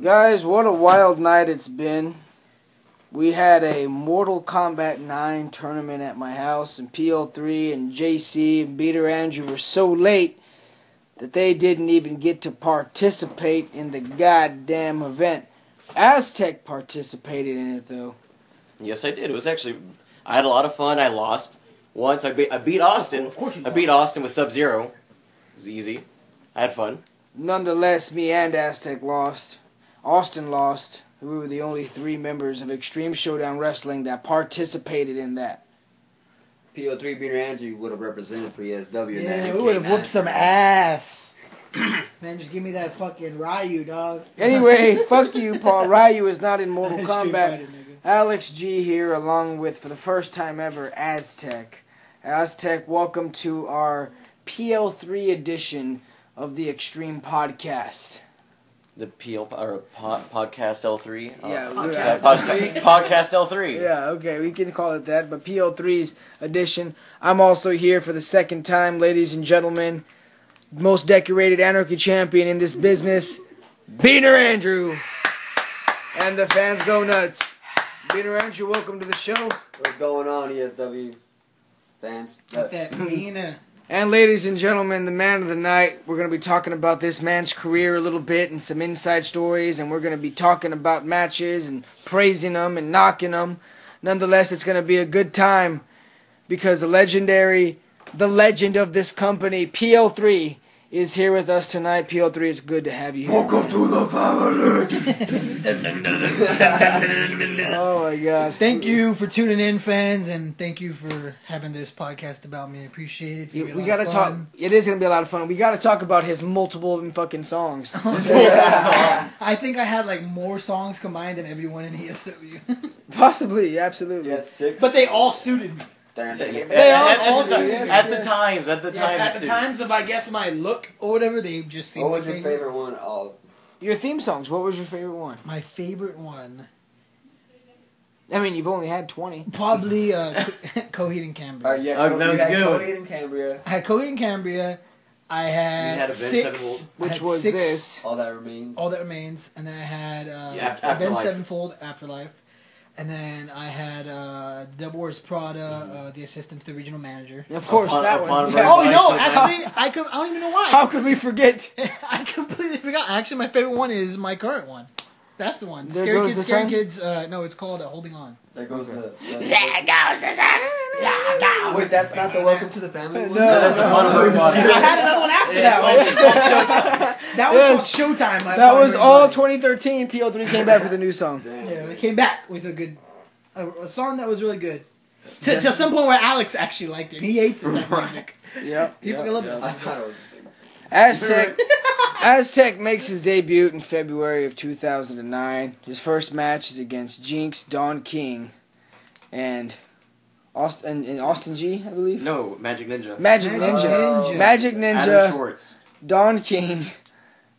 Guys, what a wild night it's been. We had a Mortal Kombat 9 tournament at my house, and PL3 and JC and Beater Andrew were so late that they didn't even get to participate in the goddamn event. Aztec participated in it, though. Yes, I did. It was actually... I had a lot of fun. I lost. Once I beat Austin. Of course you I beat Austin with Sub-Zero. It was easy. I had fun. Nonetheless, me and Aztec lost. Austin lost. We were the only 3 members of Extreme Showdown Wrestling that participated in that. PL3 Beater Andrew would have represented for ESW. Yeah, we would have whooped some ass. Man, just give me that fucking Ryu, dog. Anyway, fuck you, Paul. Ryu is not in Mortal Street Kombat. Fighter, nigga. Alex G here, along with, for the first time ever, Aztec. Aztec, welcome to our PL3 edition of the Extreme Podcast. The Podcast L3? Yeah, Podcast L3. Yeah, okay, we can call it that, but PL3's edition. I'm also here for the second time, ladies and gentlemen. Most decorated anarchy champion in this business, Beater Andrew. And the fans go nuts. Beater Andrew, welcome to the show. What's going on, ESW fans? Got that Nina. And ladies and gentlemen, the man of the night, we're going to be talking about this man's career a little bit and some inside stories, and we're going to be talking about matches and praising them and knocking them. Nonetheless, it's going to be a good time because the legend of this company, PL3, is here with us tonight. PL3, it's good to have you here. Welcome to the family! Oh my God. Thank you for tuning in, fans, and thank you for having this podcast about me. I appreciate it. It's gonna be a We lot gotta of talk. fun. It is gonna be a lot of fun. We gotta talk about his multiple fucking songs. I think I had like more songs combined than everyone in ESW. Possibly, absolutely. Yeah, 6. But they all suited me. They all also- At the times. At the times of, I guess, my look or whatever, they just seemed What was like your they- favorite one? Oh, Your theme songs. What was your favorite one? My favorite one, I mean, you've only had 20. probably Coheed and Cambria. yeah, Oh, that was you had good. Coheed and Cambria. I had Coheed and Cambria. I had, You had Avenged 6, Sevenfold. I Which had was 6, this. All That Remains. All That Remains, and then I had Avenged Afterlife. Sevenfold, Afterlife, and then I had Devil Wears Prada, the assistant to the regional manager. Of course, that one. Yeah. Oh no! Nice. Actually, I don't even know why. How could we forget? I completely forgot. Actually, my favorite one is my current one. That's the one. There Scary Goes Kids. the Scary Sun? Kids. No, it's called Holding On. There goes Okay. Wait, that's not the Welcome to the Family one? No, that's a fun one. I had another one after that one. That was Yes. called Showtime. That was all 2013. PL3 came back with a new song. Damn. Yeah, they came back with a song that was really good. To some point where Alex actually liked it. He hates the type of music. Yep. He fucking loves I it. thought it was the same. Aztec makes his debut in February of 2009. His first match is against Jinx, Don King, and Austin G, I believe. No, Magic Ninja. Magic Magic Ninja. Ninja. Magic Adam Ninja, Schwartz. Don King,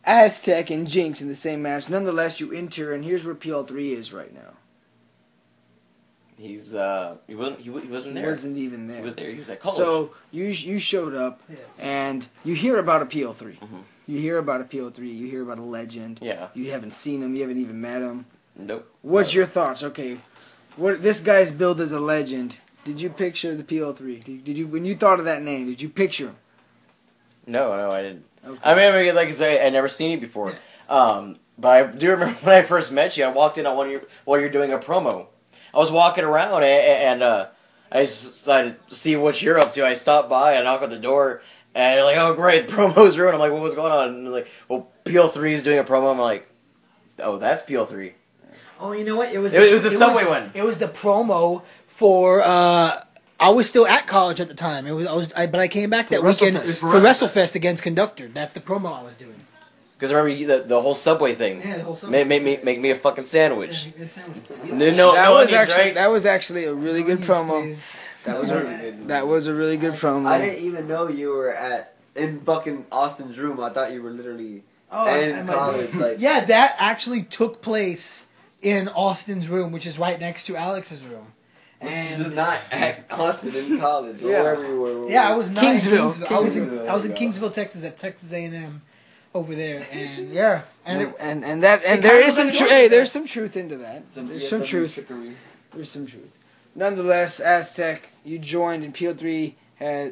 Aztec, and Jinx in the same match. Nonetheless, you enter, and here's where PL3 is right now. He wasn't there. He wasn't even there. He was there. He was at college. So you showed up, Yes. and you hear about a PL3. Mhm. You hear about a PL3. You hear about a legend. Yeah. You haven't seen him. You haven't even met him. Nope. What's your thoughts? Okay, what this guy's billed as a legend. Did you picture the PL3? Did you, when you thought of that name, did you picture him? No, I didn't. Okay. I mean, like I say, I'd never seen you before. But I do remember when I first met you, I walked in on while you're doing a promo. I was walking around and I just decided to see what you're up to. I stopped by, I knocked on the door, and you're like, oh great, the promo's ruined. I'm like, what was going on? And they're like, well, PL3 is doing a promo. I'm like, oh, that's PL3. Oh, you know what? It was the Subway one. It was the promo for. I was still at college at the time. But I came back that weekend WrestleFest. for WrestleFest against Conductor. That's the promo I was doing. Because remember the whole Subway thing. Yeah, the whole Subway make me a fucking sandwich. No, That was actually a really good promo. That was really good. That was a really good promo. I didn't even know you were in fucking Austin's room. I thought you were literally in college. Like, Yeah, that actually took place in Austin's room, which is right next to Alex's room. This is not at Austin in college or Yeah. wherever you were. Yeah, I was not Kingsville. in Kingsville. I was in Kingsville, Texas, at Texas A&M over there, and yeah, and there is some truth. Hey, there's some truth into that. There's some truth. There's some truth. Nonetheless, Aztec, you joined, and PL3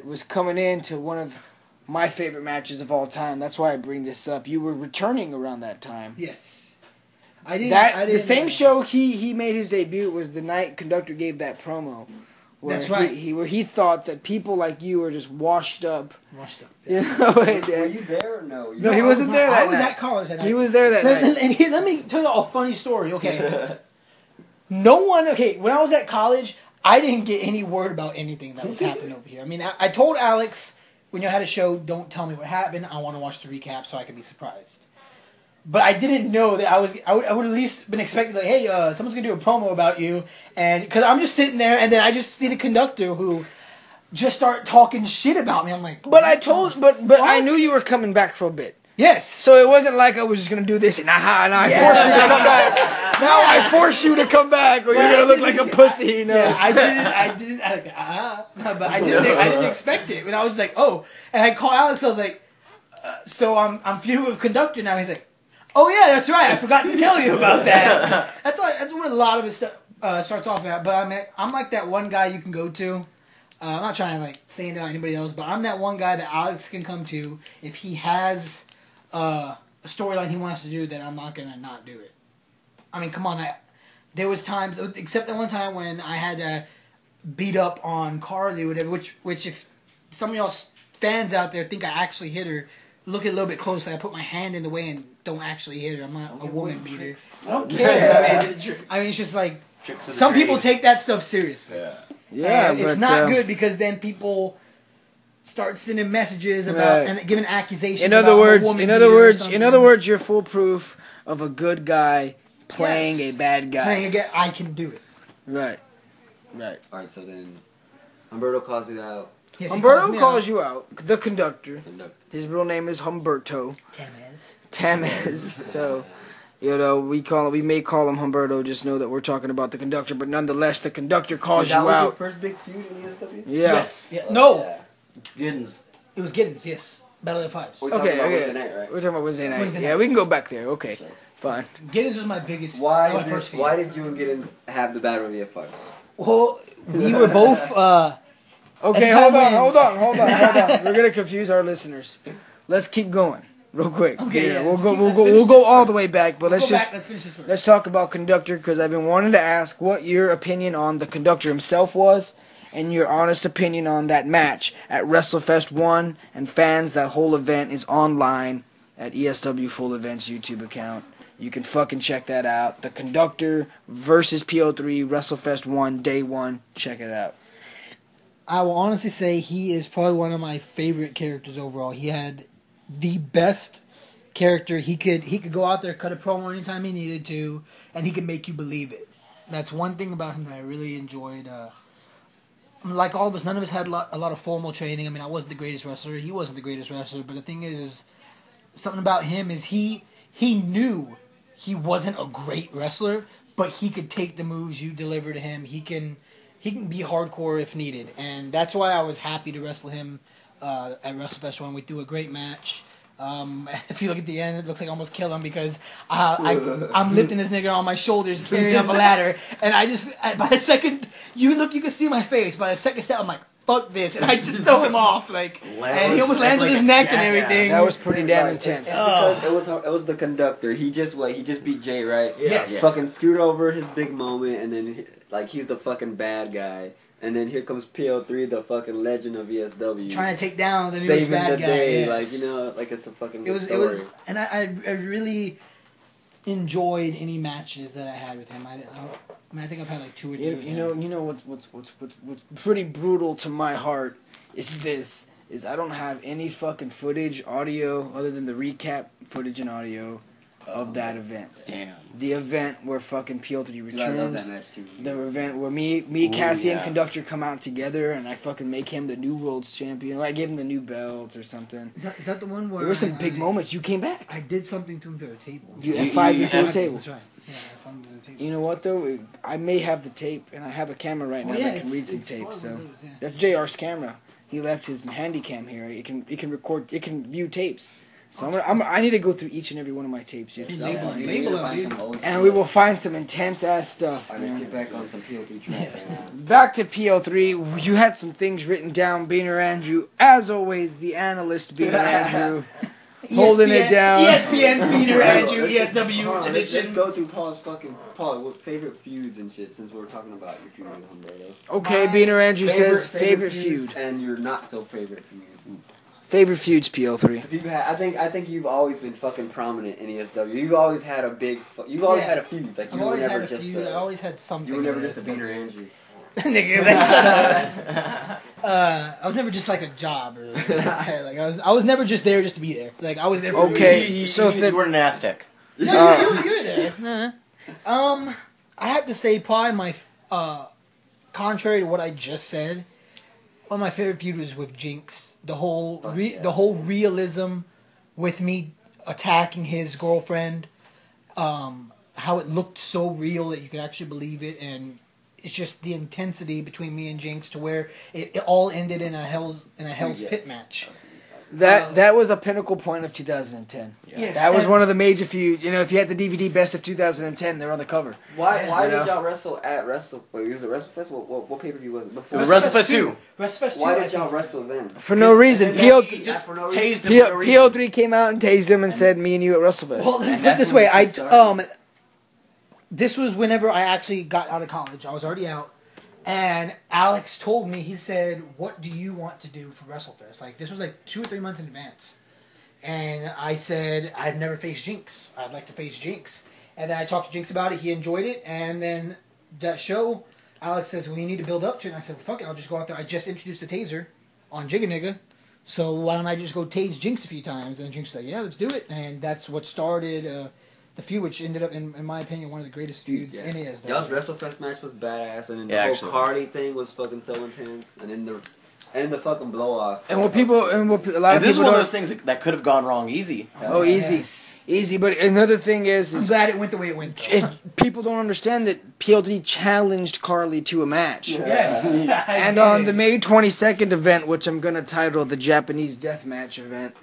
was coming into one of my favorite matches of all time. That's why I bring this up. You were returning around that time. Yes. I didn't. The same show he made his debut was the night Conductor gave that promo. That's right. Where he thought that people like you were just washed up. Yeah. You know, were you there or no? No, he wasn't there that night. I was at college that night. He was there that night. And here, let me tell you a funny story, okay? When I was at college, I didn't get any word about anything that was happening over here. I mean, I told Alex, when you had a show, don't tell me what happened. I want to watch the recap so I can be surprised. But I didn't know that I would at least been expecting, like, hey, someone's going to do a promo about you. And because I'm just sitting there, and then I just see the Conductor who just start talking shit about me. I'm like, but I knew you were coming back for a bit. Yes. So it wasn't like I was just going to do this and I force you to come back. Now I force you to come back or you're going to look like a pussy, you know. Yeah, I didn't, but I didn't expect it. And I was like, oh. And I called Alex, I was like, so I'm feuding with Conductor now. He's like, oh yeah, that's right. I forgot to tell you about that. That's what a lot of it starts off at. But I'm like that one guy you can go to. I'm not trying to like say anything about anybody else, but I'm that one guy that Alex can come to if he has a storyline he wants to do. That I'm not gonna not do it. I mean, come on. There was times, except that one time when I had to beat up on Carly or whatever. Which if some of y'all fans out there think I actually hit her, look a little bit closer. I put my hand in the way and don't actually hit her. I'm not a woman beater. I don't care. I mean, it's just like some people take that stuff seriously. Yeah, it's not good because then people start sending messages about and giving accusations. In other words, you're foolproof of a good guy playing a bad guy. I can do it. Right. Alright, so then Humberto calls you out. Yes, Humberto calls you out. The Conductor. His real name is Humberto. Tamez. So, you know, we may call him Humberto. Just know that we're talking about the Conductor. But nonetheless, the Conductor calls you out. That was your first big feud in ESW? Yeah. Yes. Yeah. No. Yeah. Giddens. It was Giddens. Yes. Battle of the Fives. We're talking about Wednesday night, right? We're talking about Wednesday night. Yeah, we can go back there. Okay. Sure. Fine. Giddens was my biggest. Why did you and Giddens have the Battle of the Fives? Well, we were both. Okay, hold on. We're gonna confuse our listeners. Let's keep going, real quick. Okay, yeah, we'll go all the way back, but let's finish this first. Let's talk about Conductor because I've been wanting to ask what your opinion on the Conductor himself was, and your honest opinion on that match at WrestleFest 1, and fans, that whole event is online at ESW Full Events YouTube account. You can fucking check that out. The Conductor versus PL3 WrestleFest 1 Day 1. Check it out. I will honestly say he is probably one of my favorite characters overall. He had the best character. He could go out there, cut a promo anytime he needed to, and he could make you believe it. That's one thing about him that I really enjoyed. Like all of us, none of us had a lot of formal training. I mean, I wasn't the greatest wrestler. He wasn't the greatest wrestler. But the thing is something about him is he knew he wasn't a great wrestler, but he could take the moves you deliver to him. He can be hardcore if needed, and that's why I was happy to wrestle him at WrestleFest 1. We threw a great match. If you look at the end, it looks like I almost kill him because I'm lifting this nigga on my shoulders, carrying up a ladder, and by the second you can see my face. By the second step, I'm like, fuck this, and I just throw him off, and he almost lands on his neck and everything. That was pretty damn intense. Because it was the Conductor. He just beat Jay, right? Yes. Fucking screwed over his big moment, and then he's the fucking bad guy. And then here comes PL3, the fucking legend of ESW, trying to take down the newest bad guy. Day, yes. like it's a fucking. It was, and I really enjoyed any matches that I had with him. I think I've had like 2 or 3. You know what's pretty brutal to my heart is I don't have any fucking footage, audio, other than the recap footage and audio of that event. Damn. The event where fucking PL3 returns. I love that match too. The event where me, Cassie, and Conductor come out together, and I fucking make him the new world's champion. Or I gave him the new belts or something. Is that the one where there were some big moments? You came back. I did something to him through a table. You F5 through a table. That's right. Yeah, F5 through a table. You know what though? I may have the tape, and I have a camera right now that can read some tape. So that's JR's camera. He left his handy cam here. It can record. It can view tapes. So I need to go through each and every one of my tapes here. Label You them, need to label find them, some old And shit. we will find some intense ass stuff. Alright, let's get back on some PL3 track right now. Back to PL3, you had some things written down, Beaner Andrew. As always, the analyst Beaner Andrew, holding it down. ESPN's Beaner Andrew, Let's- ESW hold on, let's edition. go through Paul, what favorite feuds and shit, since we're talking about your feud with Humberto. Okay, My Beaner Andrew says favorite feuds feud. and your not so favorite feuds. Favorite feuds, PL3. 'Cause I think you've always been fucking prominent in ESW. You've always had a big, you've always Yeah. had a feud. Like you I've were always never had a just feud. I always had something. you were never in just a this Beaner stuff. Andrew. Nigga, that's I was never just like a job or like I was never just there just to be there. Like I was there. For Okay, so you were an Aztec. No, you're there. Nah. I have to say probably my contrary to what I just said, one of my favorite feud was with Jinx. The whole the whole realism with me attacking his girlfriend, how it looked so real that you could actually believe it, and it's just the intensity between me and Jinx to where it all ended in a Hell's Pit match. That was a pinnacle point of 2010. Yes, That was and- one of the major feuds. You know, if you had the DVD Best of 2010, they're on the cover. Why You know? did y'all wrestle at Wrestle? Wait, was it WrestleFest? What pay per view was it before? It was WrestleFest 2. WrestleFest 2. Why did y'all wrestle then? For no reason. And PL, then- Just for no tased reason. him for no reason. PL3 came out and tased him and said, "Me and you at WrestleFest." Well, put it that's this when way, the shit started. this was whenever I actually got out of college. I was already out, and Alex told me, he said, "What do you want to do for WrestleFest?" Like this was like 2 or 3 months in advance, and I said I've never faced Jinx. I'd like to face Jinx, and then I talked to Jinx about it. He enjoyed it, and then that show, Alex says, "Well, you need to build up to it." And I said, well, "Fuck it, I'll just go out there." I just introduced the taser on Jigga Nigga. So why don't I just go tase Jinx a few times? And Jinx was like, "Yeah, let's do it." And that's what started the feud, which ended up, in my opinion, one of the greatest feuds in ESW. Y'all's WrestleFest match was badass, and then the Yeah, whole actually. Cardi thing was fucking so intense, and then the fucking blow off. And what people and what a lot And of this is people one of don't. those things that could have gone wrong easy. Oh, easy, easy. But another thing I'm is glad it went the way it went. Though. people don't understand that PL3 challenged Carly to a match. Yes. And on the May 22nd event, which I'm gonna title the Japanese Deathmatch event,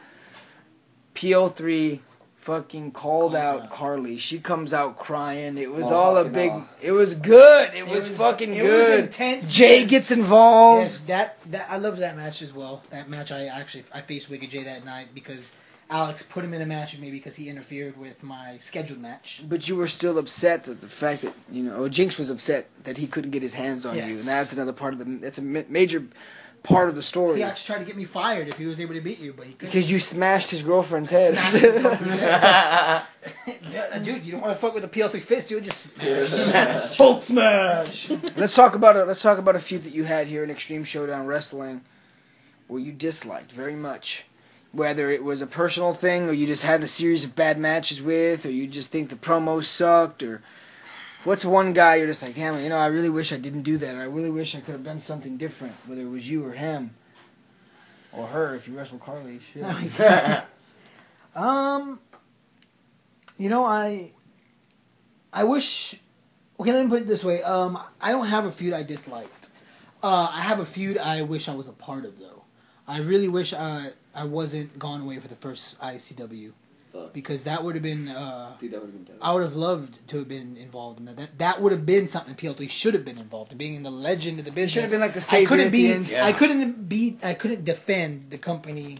PL3 fucking called out Carly. She comes out crying. It was all a fucking big. aw. It was good. It was fucking it good. was intense. Jay because- gets involved. Yes, that I loved that match as well. That match I faced Wicked Jay that night because Alex put him in a match with me because he interfered with my scheduled match. But you were still upset that the fact that Jinx was upset that he couldn't get his hands on you, Yes. and that's another part of the. That's a major part of the story He actually tried to get me fired if he was able to beat you, but he couldn't. because you smashed his girlfriend's head. Smashed his girlfriend's head. Dude, you don't want to fuck with a PL3 fist, dude. Just smash. Hulk smash. Let's talk about a feud that you had here in Extreme Showdown Wrestling, where you disliked very much. Whether it was a personal thing, or you just had a series of bad matches with, or you just think the promos sucked, or what's one guy you're just like, damn it, I really wish I didn't do that, or I really wish I could have done something different, whether it was you or him, or her if you wrestle Carly. Shit. I wish. Okay, let me put it this way. I don't have a feud I disliked. I have a feud I wish I was a part of, though. I really wish I wasn't gone away for the first ICW. Fuck. Because that would have been... Dude, that would have been dope. I would have loved to have been involved in that. That would have been something PL3 should have been involved in, being in the legend of the business. Should have been like the savior at the end. Yeah. I couldn't defend the company.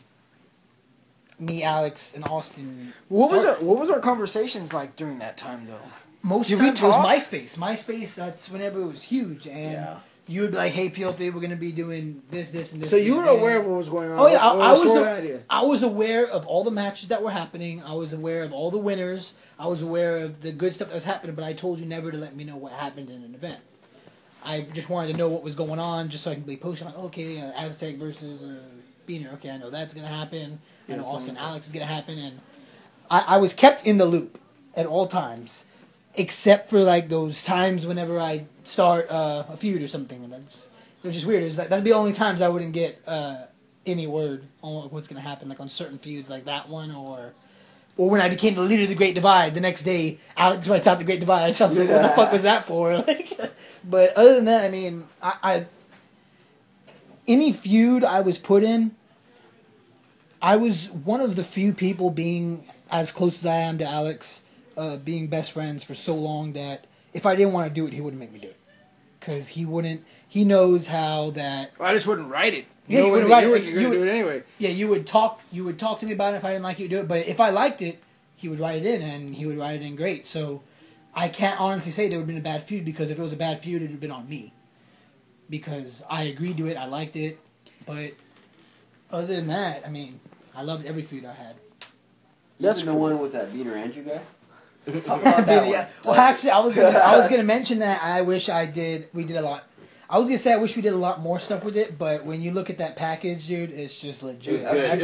Me, Alex, and Austin. What was our conversations like during that time though? Most Did of we the time it talk? was MySpace. MySpace, that's whenever it was huge, and Yeah. you would be like, "Hey, PL3, we're gonna be doing this, and this." So you and were that." aware of what was going on. Oh yeah, What I was was. the story idea? I was aware of all the matches that were happening. I was aware of all the winners. I was aware of the good stuff that was happening. But I told you never to let me know what happened in an event. I just wanted to know what was going on, just so I can be posting like, okay, Aztec versus Beaner. Okay, I know that's gonna happen. I know Austin Alex is gonna happen, and I was kept in the loop at all times, except for like those times whenever I start a feud or something, and it was just weird. It was like, that's the only times I wouldn't get any word on what's gonna happen, like on certain feuds like that one, or when I became the leader of the Great Divide. The next day, Alex writes out the Great Divide. So I was like, what the fuck was that for? Like, but other than that, I mean, I any feud I was put in, I was one of the few people being as close as I am to Alex, being best friends for so long that if I didn't want to do it, he wouldn't make me do it. Because he wouldn't. He knows how that. Well, I just wouldn't write it. Yeah, you wouldn't write it. You're going to do it anyway. Yeah, you would talk to me about it if I didn't like you to do it. But if I liked it, he would write it in, and he would write it in great. So I can't honestly say there would have been a bad feud, because if it was a bad feud, it would have been on me. Because I agreed to it, I liked it. But other than that, I mean, I loved every feud I had. That's the one with that Beaner Andrew guy. Talk about that one. Well, actually, I was gonna mention that. I wish we did a lot. I was gonna say I wish we did a lot more stuff with it, but when you look at that package, dude, it's just legit. I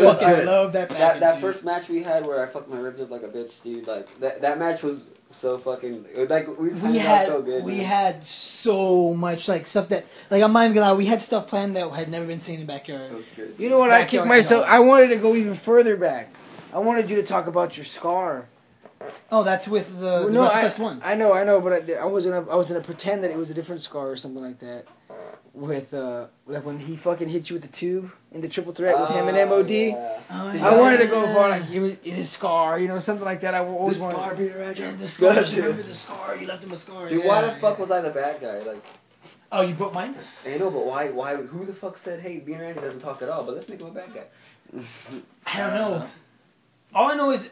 love that package. That first match we had where I fucked my ribs up like a bitch, dude. Like that match was so fucking like we had so good. We had so much like stuff that like I'm not even gonna lie, we had stuff planned that had never been seen in the backyard. It was good. You know what? I kicked myself. I wanted to go even further back. I wanted you to talk about your scar. Oh, that's with the WrestleFest one. I know, but I was gonna pretend that it was a different scar or something like that. With like when he fucking hit you with the tube in the triple threat with him and MOD. Yeah. I wanted to go for like his scar, something like that. I always the wanted. Scar Beaner Andrew. Yeah, the scar. Remember the scar? You left him a scar. Dude, why the fuck was I the bad guy? Like, oh, you broke mine? I know, but why? Who the fuck said, hey, Beaner Andrew doesn't talk at all, but let's make him a bad guy? I don't know. All I know is,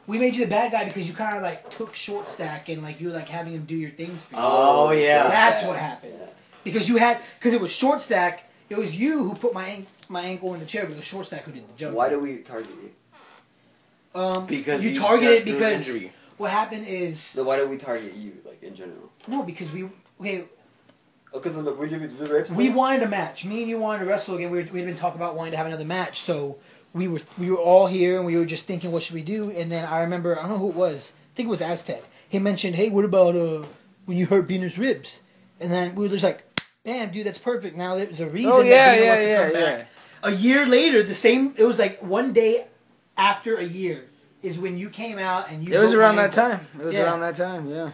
we made you the bad guy because you kind of like took short stack and like you were like having him do your things for you. Oh yeah, that's what happened. Yeah. Because it was short stack. It was you who put my ankle in the chair, but it was short stack who did the jump. Why do we target you? Because you targeted because what happened is. So why do we target you, like in general? No, because Because we did the rapes. We wanted a match. Me and you wanted to wrestle again. We'd been talking about wanting to have another match, so. We were all here and we were just thinking, what should we do? And then I remember, I don't know who it was. I think it was Aztec. He mentioned, hey, what about when you hurt Beaner's ribs? And then we were just like, damn, dude, that's perfect. Now there's a reason that Beaner wants to come back. A year later, it was like one day after a year is when you came out and you. It was around that time. Around that time, yeah.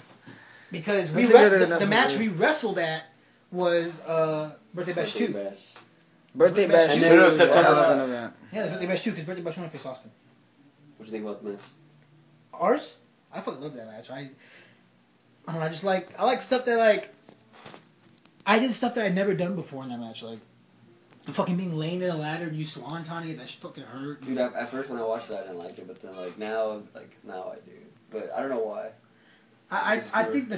Because the match we wrestled at was Birthday Bash 2. Birthday Bash 2. And then it was September 11th. Yeah, Birthday Bash 2 because Birthday Bash 1 faced Austin. What do you think about the match? Ours? I fucking love that match. I don't know, I like stuff that I did stuff that I'd never done before in that match, like fucking being laying in a ladder and you swantoning it, that shit fucking hurt. Dude, at first when I watched it I didn't like it, but then now I do. But I don't know why. I think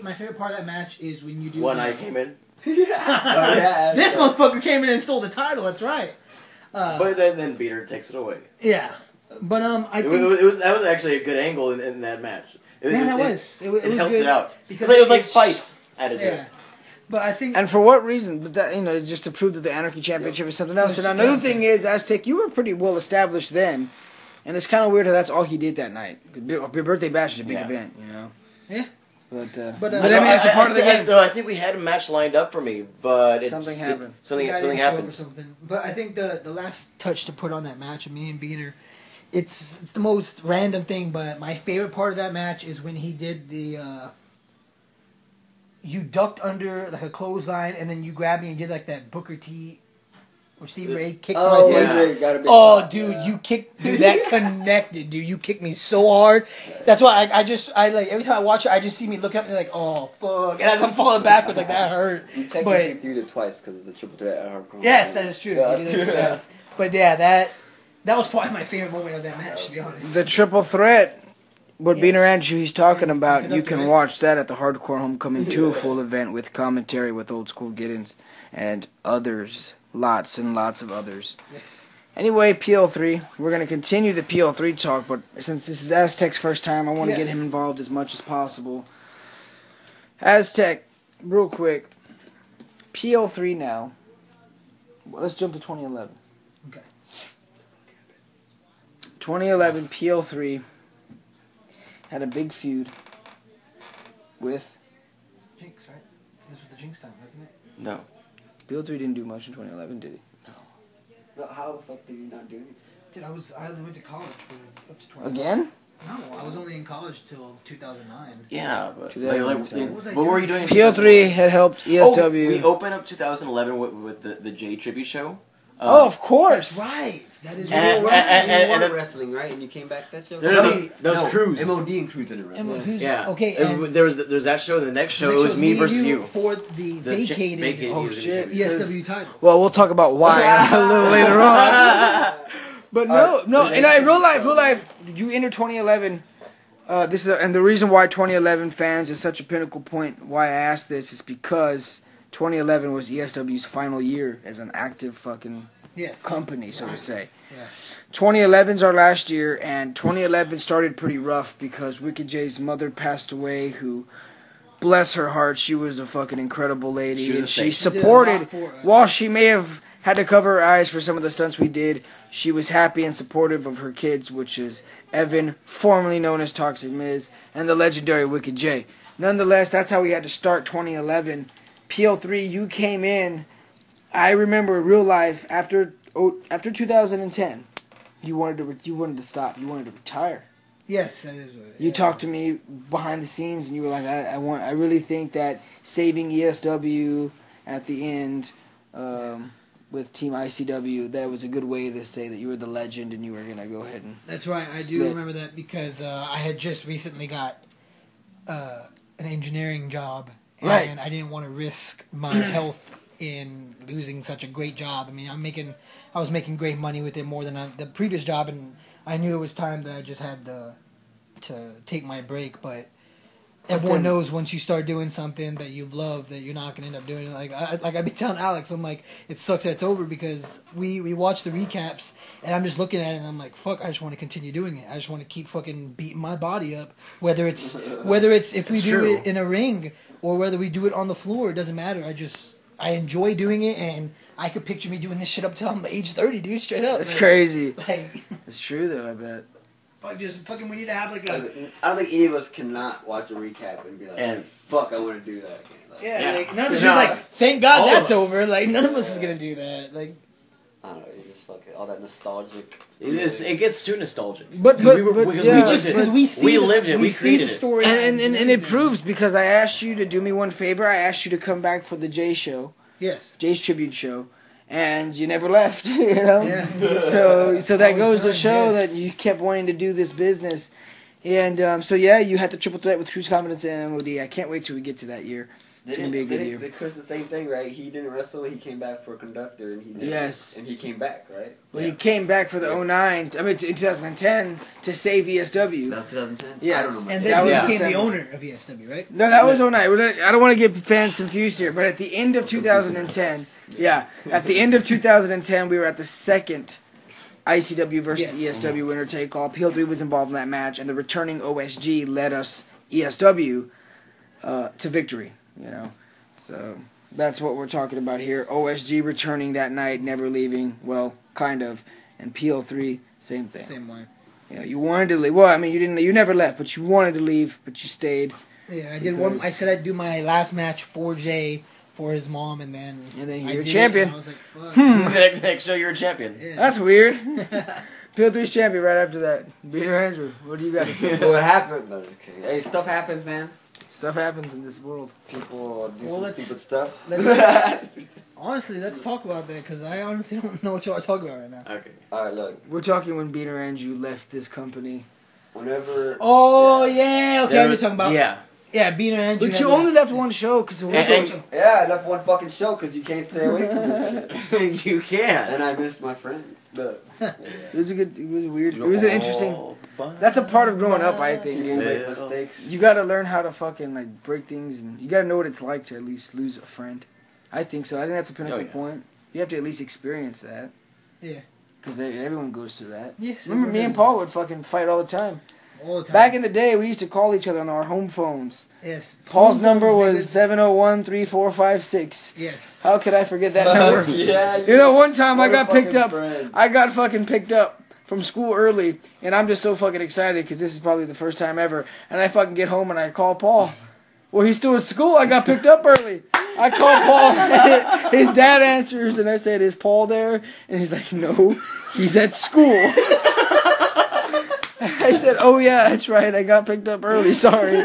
my favorite part of that match is when you do when I came in. Yeah. This motherfucker came in and stole the title, that's right. But then Beaner takes it away. Yeah. But I think that was actually a good angle in that match. It helped good. It out because it was like Spice added to it. But I think, and for what reason? But that just to prove that the Anarchy Championship is something else. And another thing is, Aztec, you were pretty well established then, and it's kind of weird how that's all he did that night. Your Birthday Bash is a big event, Yeah. But I mean, that's a part of the game. I think we had a match lined up for me, but something happened. Something happened. Or something. But I think the last touch to put on that match of me and Beaner, it's the most random thing, but my favorite part of that match is when he did the you ducked under like a clothesline and then you grabbed me and did like that Booker T or Steve Ray kicked to my face. Dude, that connected, dude. You kicked me so hard. That's why I like every time I watch it, I just see me look up and like, oh fuck, and as I'm falling backwards, like that hurt. You technically viewed it twice because of the triple threat at Hardcore. Yes, that is true. Yeah. But yeah, that was probably my favorite moment of that match, to be honest. The triple threat. What Beaner Andrew he's talking about, you can watch that at the Hardcore Homecoming 2 full event with commentary with Old School Giddens and others. Lots and lots of others. Anyway, PL3. We're going to continue the PL3 talk, but since this is Aztec's first time, I want to get him involved as much as possible. Aztec, real quick. PL3 now. Let's jump to 2011. Okay. 2011, PL3 had a big feud with Jinx, right? This was the Jinx time, wasn't it? No. PL3 didn't do much in 2011, did he? No. But how the fuck did you not do anything? Dude, I only went to college for up to 20. Again? No, I was only in college till 2009. Yeah, but what were you doing? PL3 had helped ESW. We opened up 2011 with the J Tribute show. Oh, of course. That's right. That is And- right. You and- were wrestling, right? And you came back that show? No, that was Cruz. MOD and Cruz didn't wrestle. Yeah. Okay, There and was that show. The next show, it was me versus you. for the vacated vacated Oh, shit. ESW title. Well, we'll talk about why a little later on. But no. And in real life, you enter 2011. This is and the reason why 2011 fans is such a pinnacle point. Why I asked this is because 2011 was ESW's final year as an active fucking company, so to say. Yeah. 2011's our last year, and 2011 started pretty rough because Wicked J's mother passed away. Who, bless her heart, she was a fucking incredible lady, She was and a she saint. supported. She did a lot for us. While she may have had to cover her eyes for some of the stunts we did, she was happy and supportive of her kids, which is Evan, formerly known as Toxic Miz, and the legendary Wicked J. Nonetheless, that's how we had to start 2011. PL3, you came in. I remember real life after 2010. You wanted to stop. You wanted to retire. Yes, that is what it is. You talked to me behind the scenes, and you were like, I really think that saving ESW at the end with Team ICW, that was a good way to say that you were the legend and you were gonna go ahead and. That's right. I do remember that because I had just recently got an engineering job, Right. and I didn't want to risk my health in losing such a great job. I mean, I was making great money with it more than the previous job, and I knew it was time that I just had to take my break. But everyone knows once you start doing something that you've loved that you're not gonna end up doing it. Like I've been telling Alex, I'm like, it sucks that it's over because we watch the recaps and I'm just looking at it and I'm like, fuck, I just want to continue doing it. I just want to keep fucking beating my body up. Whether it's if we do it in a ring or whether we do it on the floor, it doesn't matter. I enjoy doing it, and I could picture me doing this shit up till I'm age 30, dude. Straight up. That's crazy. Like, It's true though. I bet. fucking we need to have like a I don't think any of us cannot watch a recap and be like, And- fuck, I want to do that again. Like, yeah. Like none of us No. are like, thank God All of that's us. over. Like none of us is gonna do that. Like. I don't know, you just fucking all that nostalgic. It gets too nostalgic. But because we yeah. lived it. Because we see we the, lived it. We see created the it. story, And it proves because I asked you to do me one favor. I asked you to come back for the J show, Yes. Jay's tribute show, and you never left. You know. Yeah. So that Always goes to done, show yes. that you kept wanting to do this business, and so yeah, you had the triple threat with Cruise Confidence and MOD. I can't wait till we get to that year. It's gonna be a good year. They Chris the same thing, right? He didn't wrestle. He came back for a conductor, and he did. Yes. And he came back, right? Well, he came back for the 09. I mean, in 2010 to save ESW. That was 2010. Yes. I don't know. And That then was he became December. the owner of ESW, right? No, that was 09. I don't want to get fans confused here, but at the end of 2010, at the end of 2010, we were at the second ICW versus ESW winner take all. PL3 was involved in that match, and the returning OSG led us ESW to victory. You know, so that's what we're talking about here. OSG returning that night, never leaving. Well, kind of, and PL3 same thing. Same way. Yeah, you wanted to leave. Well, I mean, you never left, but you wanted to leave, but you stayed. Yeah, I did one. I said I'd do my last match for Jay for his mom, and then And then I you're a did it, champion. and I was like, fuck. Next show, you're a champion. Yeah. That's weird. PL3's champion right after that. Beater Andrew, what do you got to say? What happened? No, just kidding. Hey, stuff happens, man. Stuff happens in this world. People do Well, some let's- stupid stuff. Honestly, let's talk about that because I honestly don't know what y'all are talking about right now. Okay. All right, look. We're talking when Beater Andrew left this company. Whenever. Oh yeah, okay, There I'm was- talking about Yeah. Beater and But you only left one show because Yeah, I left one fucking show because you can't stay away from this shit. You can. And I missed my friends. Look. it was weird. It was an interesting. That's a part of growing up, I think. You Dude. make mistakes. You got to learn how to fucking like break things, and you got to know what it's like to at least lose a friend. I think so. I think that's a pinnacle point. You have to at least experience that. Yeah. Because everyone goes through that. Yes. Remember, me and Paul would fucking fight all the time. All the time. Back in the day, we used to call each other on our home phones. Yes. Paul's Home number phones, was niggas. 701-3456. Yes. How could I forget that number? Yeah. You know, one time I what a got picked fucking up. friend. I got fucking picked up from school early, and I'm just so fucking excited because this is probably the first time ever. And I fucking get home and I call Paul. Well, he's still at school. I got picked up early. I call Paul. His dad answers, and I said, "Is Paul there?" And he's like, "No, he's at school." I said, "Oh yeah, that's right. I got picked up early. Sorry."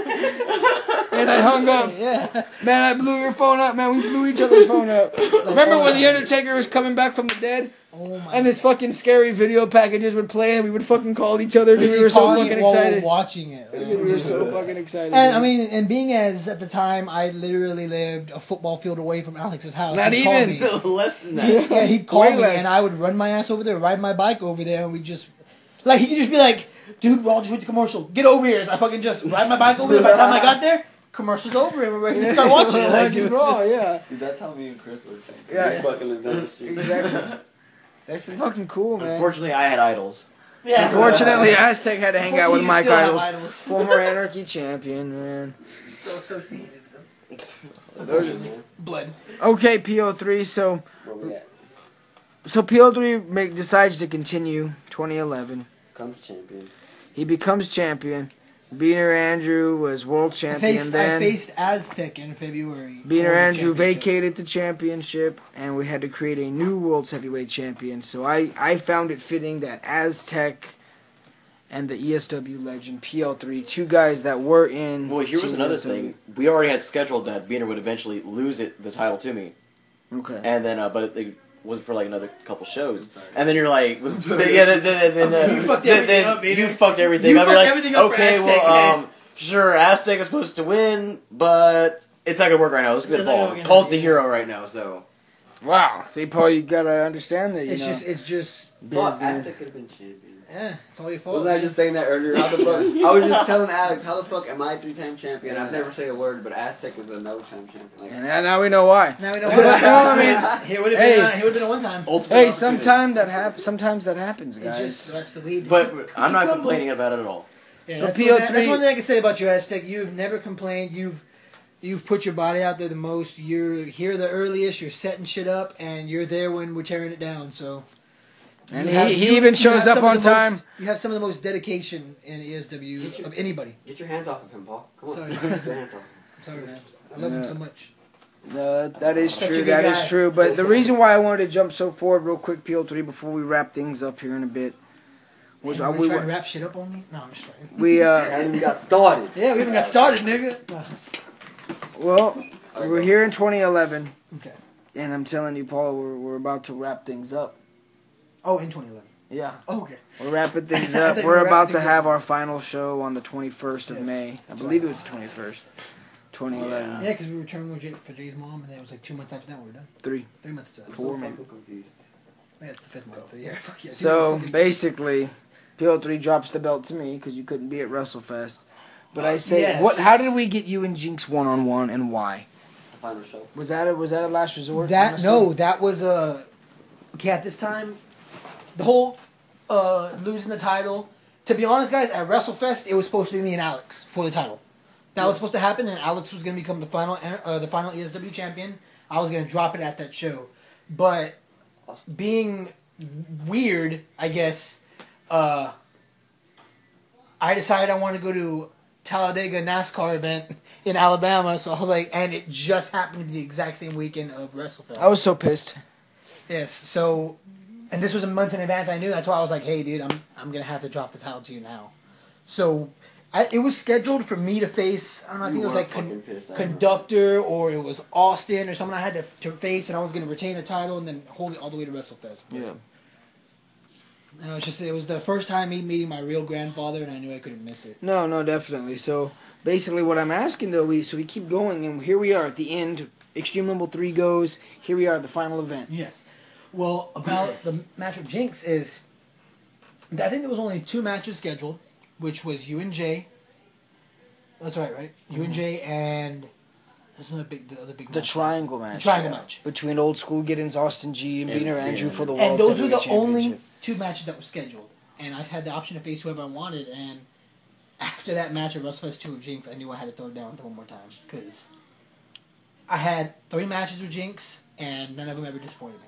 And I hung up. Yeah. Man, I blew your phone up, man. We blew each other's phone up. Remember when The Undertaker was coming back from the dead? Oh my. And his fucking scary video packages would play and we would fucking call each other because we were so fucking excited. Watching it. We were so fucking excited. And I mean, and being as at the time, I literally lived a football field away from Alex's house. Not He'd call even. me. Less than that. Yeah, he'd call Way me less. and I would run my ass over there, ride my bike over there, and we just like he could just be like, "Dude, we're all just went to commercial. Get over here." So I fucking just ride my bike over there. By the time I got there, commercial's over and we're ready to start watching it. Like, it was Raw, just- yeah. Dude, that's how me and Chris were. Yeah. We fucking lived down the street. Exactly. That's fucking cool, man. Unfortunately, I had idols. Yeah. Unfortunately, Aztec had to hang out with Mike Unfortunately, Idols. you still Former Anarchy champion, man. Still associated with them. Unfortunately. Blood. Okay, PO3, so Where we at? PO3 decides to continue 2011. Comes champion. He becomes champion. Beaner Andrew was world champion I then. faced Aztec in February. Beaner for the Andrew championship. vacated the championship, and we had to create a new World's Heavyweight Champion. So I found it fitting that Aztec and the ESW legend PL3, two guys that were in. Well, here was Team another ESW. thing. We already had scheduled that Beaner would eventually lose the title to me, Okay. and then but it wasn't for like another couple shows. sorry. And then you're like, then You fucked everything up, Beaner. you fucked everything You up. You're fucked like, everything up for okay, Aztec, well, man. sure, Aztec is supposed to win, but it's not gonna work right now. Let's get It's not Paul. gonna work Paul's out. the hero right now, so. Wow. See, Paul, you gotta understand that. It's just Fuck, business. Aztec could have been champion. yeah, it's all your fault. Wasn't I just saying that earlier? How the fuck? I was just telling Alex, how the fuck am I 3-time champion? I've never said a word, but Aztec is a no-time champion. Like, And now we know why. Now we know Well, I what. He would have been a one time. Old school Hey, opportunities. sometimes that happens, It's guys. just that's the way. But I'm not Crumbles. complaining about it at all. Yeah, But that's, PO3 that's one thing I can say about you, Aztec. You've never complained. You've put your body out there the most. You're here the earliest. You're setting shit up, and you're there when we're tearing it down. So. And You have- he you- even you shows have up some of on the time. most- you have some of the most dedication in ESW of anybody. get your hands off of him, Paul. Come on. Sorry. Get your hands off of him. I'm sorry, man. I love him so much. That is Such a true. good That is guy. true. But the reason why I wanted to jump so forward real quick, PL3, before we wrap things up here in a bit, was Hey, we trying to wrap shit up on me? No, I'm just playing. we I haven't even got started. Yeah, we haven't got started, nigga. No. well we're here in 2011, Okay. and I'm telling you, Paul, we're about to wrap things up. Oh, in 2011. Yeah, Oh, okay. we're wrapping things I up. thought you We're were about wrapping to things have up. our final show on the 21st of Yes. May. I believe it was the 21st, 2011. Yeah, because we returned with for Jay's mom, and then it was like 2 months after that we were done. 3. 3 months after that. Four, I'm so maybe. fucking confused. Yeah, it's the 5th month of the year. Fuck yeah. So basically, PL3 drops the belt to me because you couldn't be at WrestleFest. But I say, Yes. what? How did we get you and Jinx 1-on-1, and why? The final show. Was that a last resort? That honestly? no, that was a okay. At this time, the whole losing the title. To be honest, guys, at WrestleFest, it was supposed to be me and Alex for the title. That was supposed to happen, and Alex was going to become the final ESW champion. I was going to drop it at that show, but being weird, I guess, I decided I wanted to go to Talladega NASCAR event in Alabama. So I was like, and it just happened to be the exact same weekend of WrestleFest. I was so pissed. Yes, so, and this was a month in advance. I knew that's why I was like, "Hey, dude, I'm gonna have to drop the title to you now." So, it was scheduled for me to face. I don't know. I think it was like fucking pissed, I Conductor, or it was Austin, or someone I had to face, and I was gonna retain the title and then hold it all the way to WrestleFest. Yeah. And it was the first time me meeting my real grandfather, and I knew I couldn't miss it. No, definitely. So basically, what I'm asking though, we keep going, and here we are at the end. Extreme Rumble 3 goes. Here we are at the final event. Yes. Well, about the match with Jinx is, I think there was only 2 matches scheduled, which was you and Jay. That's right? You and Jay, and there's another the other big The match. triangle match. The triangle match. Between Old School Giddens, Austin G, and And- Beaner Andrew for the And World those were the Heavyweight only Championship. 2 matches that were scheduled. And I had the option to face whoever I wanted, and after that match at WrestleFest 2 with Jinx, I knew I had to throw it down with one more time. Because I had 3 matches with Jinx, and none of them ever disappointed me.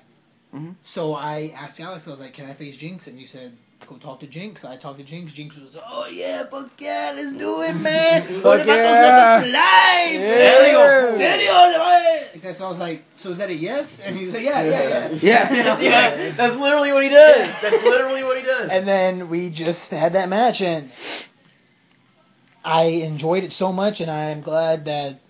Mhm. So I asked Alex, I was like, can I face Jinx? And you said, go talk to Jinx. I talked to Jinx. Jinx was, oh yeah, fuck yeah, let's do it, man. What about those numbers for life? Yeah. Serio. So I was like, so is that a yes? And he's like, yeah. Yeah. Yeah, that's literally what he does. That's literally what he does. And then we just had that match, and I enjoyed it so much, and I am glad that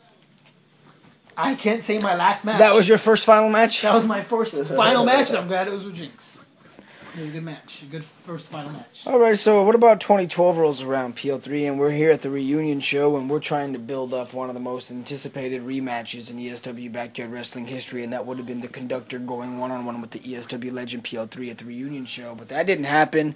I can't say my last match. That was your first final match? That was my first final match, and I'm glad it was with Jinx. It was a good match. A good first final match. Alright, so what about 2012 rolls around, PL3, and we're here at the reunion show, and we're trying to build up one of the most anticipated rematches in ESW Backyard Wrestling history, and that would have been the Conductor going one-on-one with the ESW legend PL3 at the reunion show, but that didn't happen.